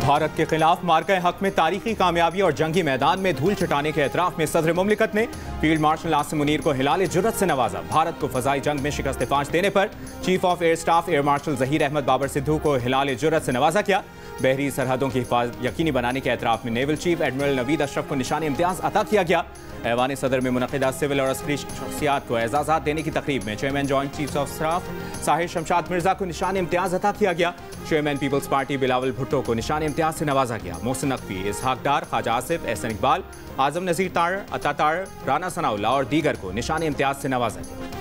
भारत के खिलाफ मार्का हक में तारीखी कामयाबी और जंगी मैदान में धूल छिटाने के एतराफ में सदर मुमलिकत ने फील्ड मार्शल आसिम मुनीर को हिलाले जुर्रत से नवाजा। भारत को फजाई जंग में शिकस्त फांच देने पर chief of air staff air marshal Zaheer Ahmed Babar Sidhu को हिलाले जुर्रत से नवाजा किया। बहरी सरहदों की हिफाजत यकीनी बनाने के एतराफ में naval chief admiral Naveed Ashraf को निशान इम्तियाज अता किया गया। ऐवान सदर में मुनक़िदा सिविल और अस्करी शख्सियात को एजाज़ात देने की तकरीब में chairman joint chiefs of staff Sahir Shamshad Mirza को निशान इम्तियाज अता किया गया। Chairman Peoples Party Bilawal Bhutto को निशान इम्तियाज से नवाजा गया। मोहसिन नकवी, इसहाक डार, ख्वाजा आसिफ, एहसन इकबाल, आजम नज़ीर तार, अता तार, राना सनाउल्लाह और दीगर को निशान इम्तियाज से नवाजा गया।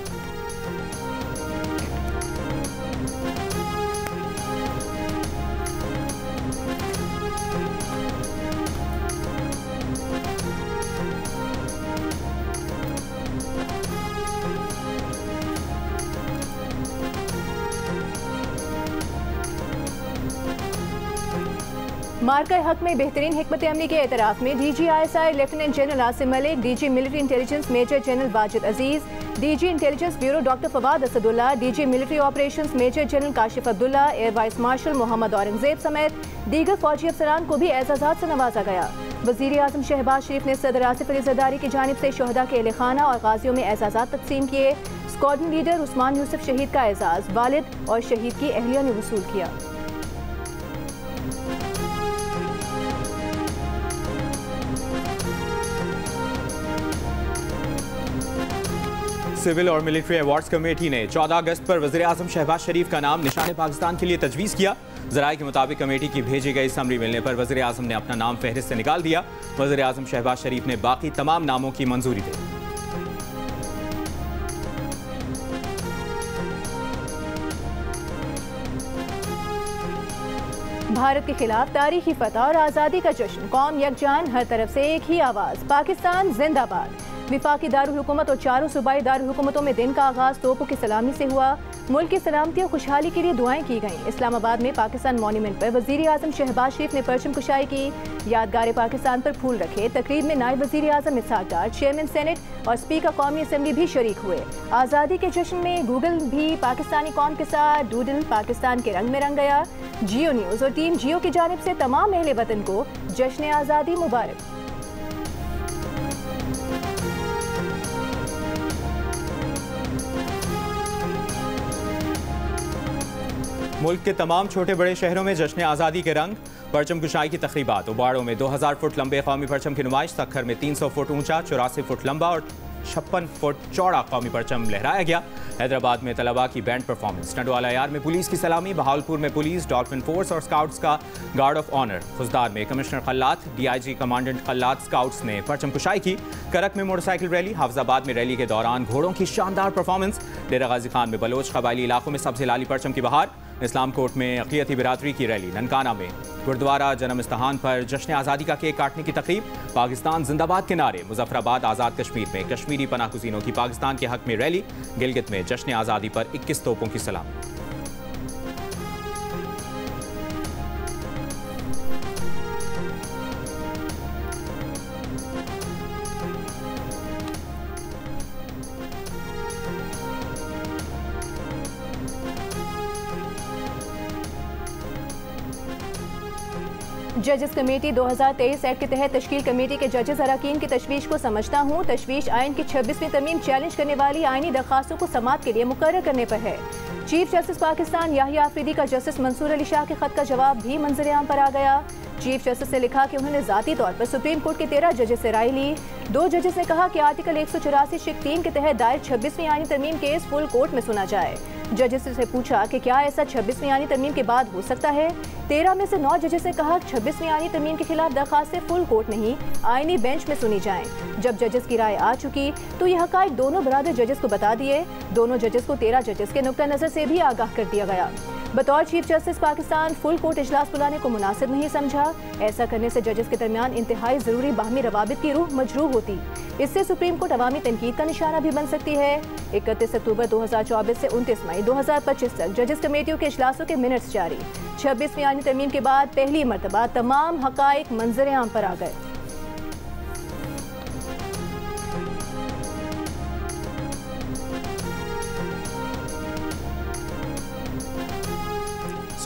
मार्का हक में बेहतरीन हिकमत अमली के एतराफ़ में DGISI lieutenant general Asim Malik, DG military intelligence major general Wajid Aziz, DG intelligence bureau doctor Fawad Asadullah, DG military operations major general Kashif Abdullah, air vice marshal Mohammad Aurangzeb समेत दीगर फौजी अफसरान को भी एजाज़ात से नवाजा गया। वज़ीर आज़म शहबाज शरीफ ने सदर आसिफ अली ज़रदारी की जानिब से शहदा के अहले खाना और गाजियों में एजाज़ात तकसीम किए। स्क्वाड्रन लीडर उस्मान यूसुफ शहीद का एजाज़ वालिद और शहीद की अहलिया ने वसूल किया। सिविल और मिलिट्री अवार्ड्स कमेटी ने 14 अगस्त पर वज़ीर आज़म शहबाज शरीफ का नाम निशान पाकिस्तान के लिए तजवीज़ किया। ज़राए के मुताबिक कमेटी की भेजी गई समरी मिलने पर वज़ीर आज़म ने अपना नाम फहरिस्त से निकाल दिया। वज़ीर आज़म शहबाज शरीफ ने बाकी तमाम नामों की मंजूरी दी। भारत के खिलाफ तारीखी फतह और आज़ादी का जश्न, कौम यकजान, हर तरफ से एक ही आवाज़, पाकिस्तान जिंदाबाद। विफाकी दारुल हुकूमत और चारों सूबाई दारुल हुकूमतों में दिन का आगाज़ तोपों की सलामी से हुआ। मुल्क की सलामती और खुशहाली के लिए दुआएं की गईं। इस्लामाबाद में पाकिस्तान मॉन्यूमेंट पर वज़ीर आज़म शहबाज शरीफ ने परचम कुशाई की, यादगार पाकिस्तान पर फूल रखे। तकरीब में नायब वज़ीर आज़म इसहाक डार, चेयरमैन सेनेट और स्पीकर कौमी असम्बली भी शरीक हुए। आज़ादी के जश्न में गूगल भी पाकिस्तानी कौम के साथ डूडल पाकिस्तान के रंग में रंग गया। जियो न्यूज़ और टीम जियो की जानिब से तमाम अहले वतन को जश्न आज़ादी मुबारक। मुल्क के तमाम छोटे बड़े शहरों में जश्न आज़ादी के रंग, परचम कुशाई की तकरीबात। उबाड़ों में 2000 फुट लंबे कौमी परचम की नुमाइश, सक्खर में 300 फुट ऊंचा, 84 फुट लंबा और 56 फुट चौड़ा कौमी परचम लहराया गया। हैदराबाद में तलबा की बैंड परफॉर्मेंस, टंडवाला यार में पुलिस की सलामी, बहावलपुर में पुलिस, डॉल्फिन फोर्स और स्काउट्स का गार्ड ऑफ ऑनर, खुजदार में commissioner Kalat, DIG commandant Kalat scouts ने परचम कुशाई की। करक में मोटरसाइकिल रैली, हाफजाबाद में रैली के दौरान घोड़ों की शानदार परफॉर्मेंस, डेरा गाजी खान में बलोच कबायली इलाकों में सबसे लाली परचम की बहार, इस्लाम कोर्ट में अक़लियती बिरादरी की रैली, ननकाना में गुरुद्वारा जन्म इस्ताहान पर जश्न आज़ादी का केक काटने की तकरीब, पाकिस्तान जिंदाबाद के नारे, मुजफ्फराबाद आज़ाद कश्मीर में कश्मीरी पनाह गुज़ीनों की पाकिस्तान के हक में रैली, गिलगित में जश्न आज़ादी पर 21 तोपों की सलामी। जजेस कमेटी 2023 एक्ट के तहत तश्कील कमेटी के जजेस अरकान की तशवीश को समझता हूँ। तशवीश आइन की 26वीं तरमीम चैलेंज करने वाली आइनी दरखास्तों को समाअत के लिए मुकर्रर करने पर है। चीफ जस्टिस पाकिस्तान याहिया आफरीदी का जस्टिस मंसूर अली शाह के खत का जवाब भी मंजर आम पर आ गया। चीफ जस्टिस ने लिखा कि उन्होंने ज़ाती तौर पर सुप्रीम कोर्ट के 13 जजेस से राय ली। 2 जजेस ने कहा कि आर्टिकल 184 शिक 3 के तहत दायर 26वीं आइनी तरमीम केस फुल कोर्ट में सुना जाए। जजेस से पूछा कि क्या ऐसा 26वीं आइनी तरमीम के बाद हो सकता है। 13 में से 9 जजेस ने कहा कि 26वीं आइनी तरमीम के खिलाफ दरखास्तें फुल कोर्ट नहीं आइनी बेंच में सुनी जाएं। जब जजेस की राय आ चुकी तो ये हकाइक दोनों बरादर जजेस को बता दिए। दोनों जजेस को 13 जजेस के नुक्ता नज़र से भी आगाह कर दिया गया। बतौर chief justice Pakistan full court इजलास बुलाने को मुनासिब नहीं समझा। ऐसा करने से जजेस के दरमियान इंतहाई ज़रूरी बाहमी रवाबित की रूह मजरूह होती। इससे सुप्रीम कोर्ट अवामी तनकीद का निशाना भी बन सकती है। 31 अक्टूबर 2024 से 29 मई 2025 तक जजेस कमेटियों के इजलासों के मिनट्स जारी। 26वीं आइनी तरमीम के बाद पहली मरतबा तमाम हकाइक मंजर आम पर आ गए।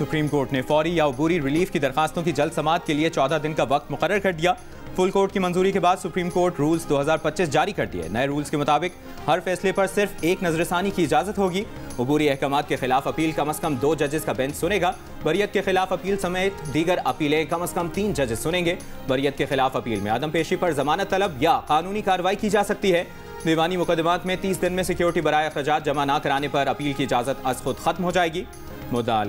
सुप्रीम कोर्ट ने फौरी या अबूरी रिलीफ की दरखास्तों की जल्द समाअत के लिए 14 दिन का वक्त मुकर्रर कर दिया। फुल कोर्ट की मंजूरी के बाद सुप्रीम कोर्ट रूल्स 2025 जारी कर दिए। नए रूल्स के मुताबिक हर फैसले पर सिर्फ एक नजरसानी की इजाजत होगी। अबूरी अहकामात के खिलाफ अपील कम अज कम 2 जजेस का बेंच सुनेगा। बरियत के खिलाफ अपील समेत दीगर अपीलें कम अज कम 3 जजेस सुनेंगे। बरियत के खिलाफ अपील में अदम पेशी पर जमानत तलब या कानूनी कार्रवाई की जा सकती है। दीवानी मुकदमात में 30 दिन में सिक्योरिटी बराए अखराजात जमा न कराने पर अपील की इजाजत अज खुद खत्म हो जाएगी। मुद्दा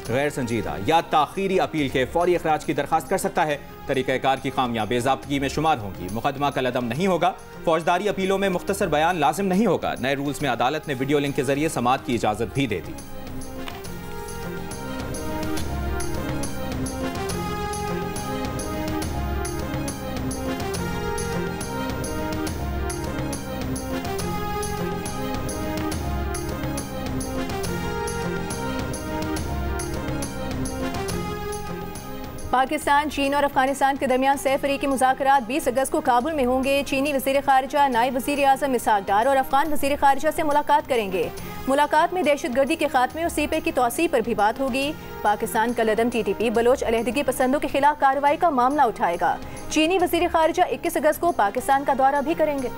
गैर संजीदा या ताखीरी अपील के फौरी अखराज की दरखास्त कर सकता है। तरीक़ाकार की खामियां बेज़ाब्तगी में शुमार होंगी। मुकदमा कलअदम नहीं होगा। फौजदारी अपीलों में मुख्तसर बयान लाजिम नहीं होगा। नए रूल्स में अदालत ने वीडियो लिंक के जरिए समाअत की इजाजत भी दे दी। पाकिस्तान, चीन और अफगानिस्तान के दरमियान सह फरीकी मुज़ाकरात 20 अगस्त को काबुल में होंगे। चीनी वज़ीर ख़ारिजा, नायब वज़ीर आज़म इसहाक डार और अफगान वज़ीर ख़ारिजा से मुलाकात करेंगे। मुलाकात में दहशतगर्दी के खात्मे और सीपे की तोसी पर भी बात होगी। पाकिस्तान कलअदम TTP बलोच अलहदगी पसंदों के खिलाफ कार्रवाई का मामला उठाएगा। चीनी वज़ीर ख़ारिजा 21 अगस्त को पाकिस्तान का दौरा भी करेंगे।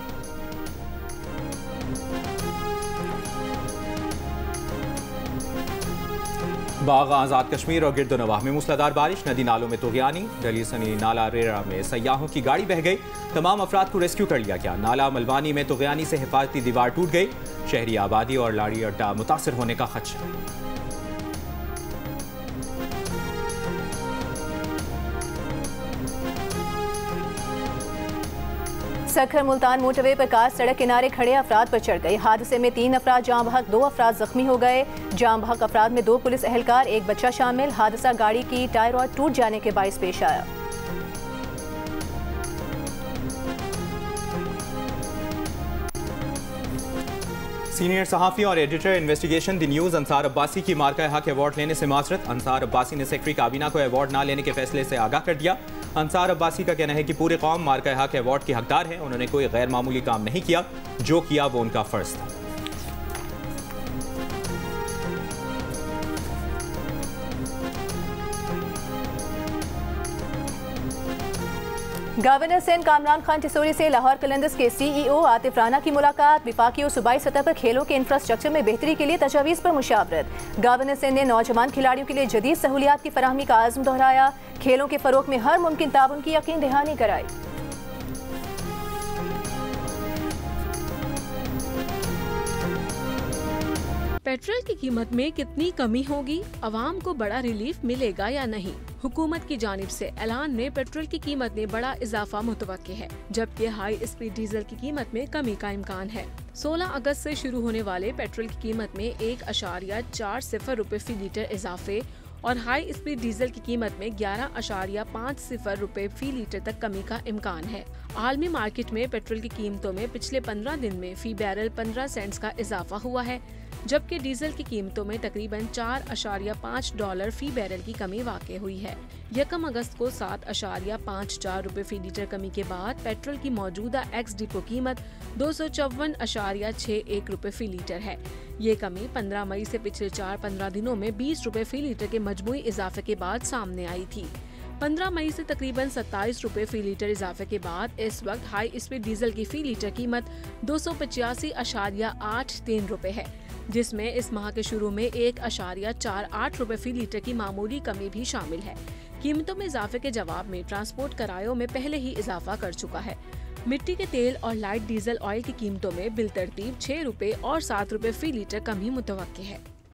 बाग आज़ाद कश्मीर और गिरदोनवाह में मूसलाधार बारिश, नदी नालों में तुग़यानी। दिल्ली सनी नाला रेरा में सयाहों की गाड़ी बह गई। तमाम अफराद को रेस्क्यू कर लिया गया। नाला मलवानी में तुग़यानी से हिफाजती दीवार टूट गई। शहरी आबादी और लाड़ी अड्डा मुतासर होने का खदशा। सखर मुल्तान मोटरवे पर कार सड़क किनारे खड़े अफराद पर चढ़ गई। हादसे में 3 अफराद जाँ बहक, 2 अफराद जख्मी हो गए। जाँ बहक अफराद में 2 पुलिस एहलकार, 1 बच्चा शामिल। हादसा गाड़ी की टायर रॉड टूट जाने के बाइस पेश आया। सीनियर सहाफ़ी और editor investigation the news Ansar Abbasi की मार्का हक अवार्ड लेने से माजरत। अंसार अब्बासी ने सेक्रेटरी काबीना को अवार्ड न लेने के फैसले से आगाह कर दिया। अंसार अब्बासी का कहना है कि पूरी कौम मार्का हक अवार्ड के हकदार है। उन्होंने कोई गैर मामूली काम नहीं किया, जो किया वो उनका फर्ज था। गवर्नर सिंध कामरान खान टिसोरी से लाहौर कलंदर्स के CEO आतिफ राना की मुलाकात। विफाकी और सूबाई सतह पर खेलों के इंफ्रास्ट्रक्चर में बेहतरी के लिए तजावीज़ पर मुशावरत। गवर्नर सिंध ने नौजवान खिलाड़ियों के लिए जदीद सहूलियात की फराहमी का आज़म दोहराया। खेलों के फरोग में हर मुमकिन ताउन की यकीन दहानी कराई। पेट्रोल की कीमत में कितनी कमी होगी, अवाम को बड़ा रिलीफ मिलेगा या नहीं? हुकूमत की जानिब से ऐलान में पेट्रोल की कीमत में बड़ा इजाफा मुतवक्के है, जबकि हाई स्पीड डीजल की कीमत में कमी का इम्कान है। 16 अगस्त से शुरू होने वाले पेट्रोल की कीमत में 1.40 रुपए फी लीटर इजाफे और हाई स्पीड डीजल की कीमत में 11.50 रुपए फी लीटर तक कमी का इम्कान है। आलमी मार्केट में पेट्रोल की कीमतों में पिछले 15 दिन में फी बैरल 15 सेंट्स का इजाफा हुआ है, जबकि डीजल की कीमतों में तकरीबन $4.5 फी बैरल की कमी वाक़ई हुई है। 1 अगस्त को 7.54 रुपए फी लीटर कमी के बाद पेट्रोल की मौजूदा एक्स डिपो कीमत 254.61 रुपए फी लीटर है। ये कमी 15 मई से पिछले 4-15 दिनों में 20 रुपए फी लीटर के मजमूई इजाफे के बाद सामने आई थी। 15 मई से तकरीबन 27 रुपए फी लीटर इजाफे के बाद इस वक्त हाई स्पीड डीजल की फी लीटर कीमत 285.83 रुपए है, जिसमें इस माह के शुरू में 1.48 रुपए फी लीटर की मामूली कमी भी शामिल है। कीमतों में इजाफे के जवाब में ट्रांसपोर्ट किरायों में पहले ही इजाफा कर चुका है। मिट्टी के तेल और लाइट डीजल ऑयल की कीमतों में बिलतरतीब 6 रुपए और 7 रुपए फी लीटर कमी मुतवक्के है।